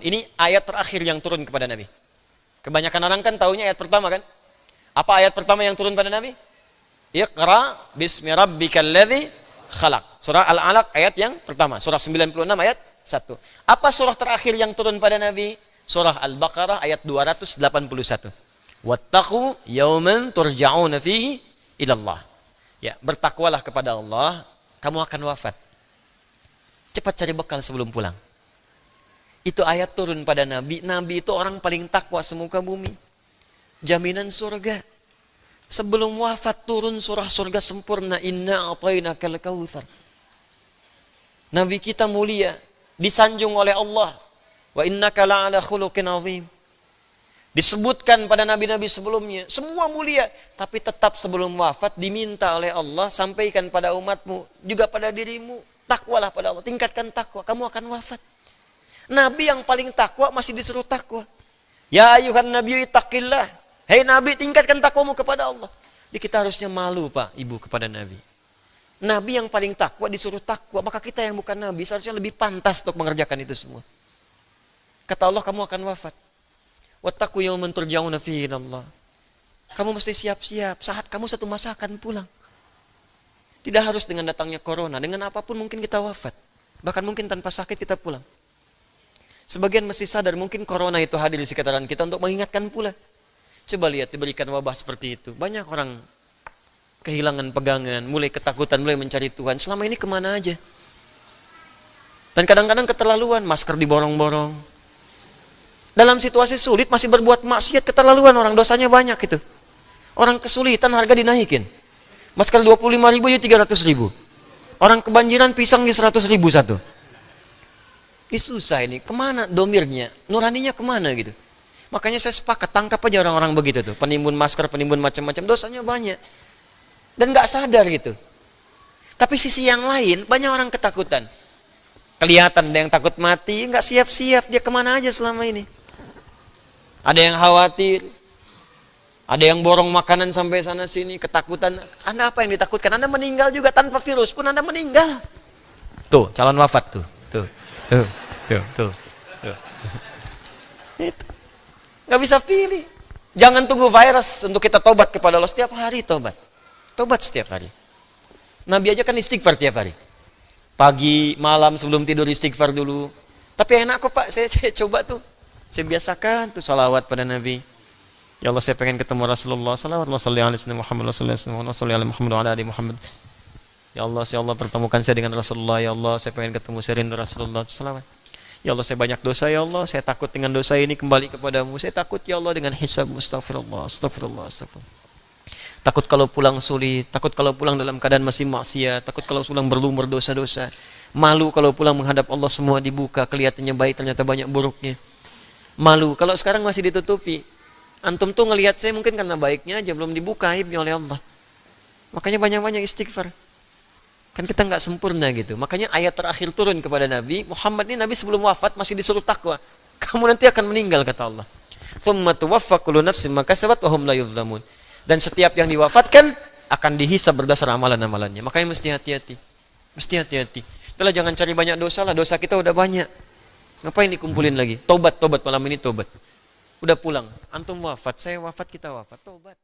Ini ayat terakhir yang turun kepada Nabi. Kebanyakan orang kan taunya ayat pertama kan? Apa ayat pertama yang turun pada Nabi? Iqra bismi rabbikal ladzi khalaq. Surah Al-Alaq ayat yang pertama. Surah 96 ayat 1. Apa surah terakhir yang turun pada Nabi? Surah Al-Baqarah ayat 281. Wattaqu yawman turja'una fihi ilallah. Ya, bertakwalah kepada Allah, kamu akan wafat. Cepat cari bekal sebelum pulang. Itu ayat turun pada Nabi. Nabi itu orang paling takwa semuka bumi. Jaminan surga. Sebelum wafat turun surah surga sempurna. Inna a'tainakal kautsar. Nabi kita mulia, disanjung oleh Allah. Wa innaka la'ala khuluqin azim. Disebutkan pada nabi-nabi sebelumnya, semua mulia, tapi tetap sebelum wafat diminta oleh Allah, sampaikan pada umatmu, juga pada dirimu, takwalah pada Allah, tingkatkan takwa, kamu akan wafat. Nabi yang paling takwa masih disuruh takwa. Ya ayuhan nabiyyu ittaqillah. Hei Nabi, tingkatkan takwamu kepada Allah. Jadi kita harusnya malu Pak, Ibu, kepada Nabi. Nabi yang paling takwa disuruh takwa, maka kita yang bukan Nabi seharusnya lebih pantas untuk mengerjakan itu semua. Kata Allah, kamu akan wafat. Wattaqu yawman turja'una fihi ilallah. Kamu mesti siap-siap, saat kamu satu masa akan pulang. Tidak harus dengan datangnya corona, dengan apapun mungkin kita wafat. Bahkan mungkin tanpa sakit kita pulang. Sebagian mesti sadar mungkin corona itu hadir di sekitaran kita untuk mengingatkan pula. Coba lihat, diberikan wabah seperti itu. Banyak orang kehilangan pegangan, mulai ketakutan, mulai mencari Tuhan. Selama ini kemana aja? Dan kadang-kadang keterlaluan, masker diborong-borong. Dalam situasi sulit masih berbuat maksiat, keterlaluan orang, dosanya banyak itu. Orang kesulitan harga dinaikin. Masker 25.000 jadi 300.000. Orang kebanjiran pisang di 100.000 satu. Ini susah ini, kemana domirnya? Nuraninya kemana gitu? Makanya saya sepakat, tangkap aja orang-orang begitu tuh. Penimbun masker, penimbun macam-macam, dosanya banyak. Dan gak sadar gitu. Tapi sisi yang lain, banyak orang ketakutan. Kelihatan ada yang takut mati, gak siap-siap, dia kemana aja selama ini. Ada yang khawatir, ada yang borong makanan sampai sana sini, ketakutan. Anda apa yang ditakutkan? Anda meninggal juga tanpa virus pun Anda meninggal. Tuh, calon wafat tuh. Tuh. Itu. Nggak bisa pilih. Jangan tunggu virus untuk kita tobat kepada Allah. Setiap hari tobat. Tobat setiap hari. Nabi aja kan istighfar tiap hari. Pagi, malam sebelum tidur istighfar dulu. Tapi enak kok Pak, saya coba tuh. Saya biasakan tuh salawat pada Nabi. Ya Allah, saya pengen ketemu Rasulullah. Salawat Muhammad Muhammad. Ya Allah pertemukan saya dengan Rasulullah. Ya Allah, saya pengen ketemu, saya rindu Rasulullah. Salawat. Ya Allah, saya banyak dosa ya Allah. Saya takut dengan dosa ini kembali kepadamu. Saya takut ya Allah dengan hisab. Astagfirullah. Takut kalau pulang sulit. Takut kalau pulang dalam keadaan masih maksiat. Takut kalau pulang berlumur dosa-dosa. Malu kalau pulang menghadap Allah semua dibuka. Kelihatannya baik, ternyata banyak buruknya. Malu kalau sekarang masih ditutupi. Antum tuh ngelihat saya mungkin karena baiknya aja, belum dibuka aibnya oleh Allah. Makanya banyak-banyak istighfar. Kan kita nggak sempurna gitu. Makanya ayat terakhir turun kepada Nabi Muhammad ini, Nabi sebelum wafat masih disuruh takwa. Kamu nanti akan meninggal kata Allah. Tsumma tuwaffa kullu nafsin ma kasabat wa hum la yuzlamun. Dan setiap yang diwafatkan akan dihisab berdasar amalan-amalannya. Makanya mesti hati-hati. Mesti hati-hati. Itulah, jangan cari banyak dosa lah. Dosa kita udah banyak. Ngapain dikumpulin lagi? Tobat malam ini tobat. Udah pulang. Antum wafat, saya wafat, kita wafat. Tobat.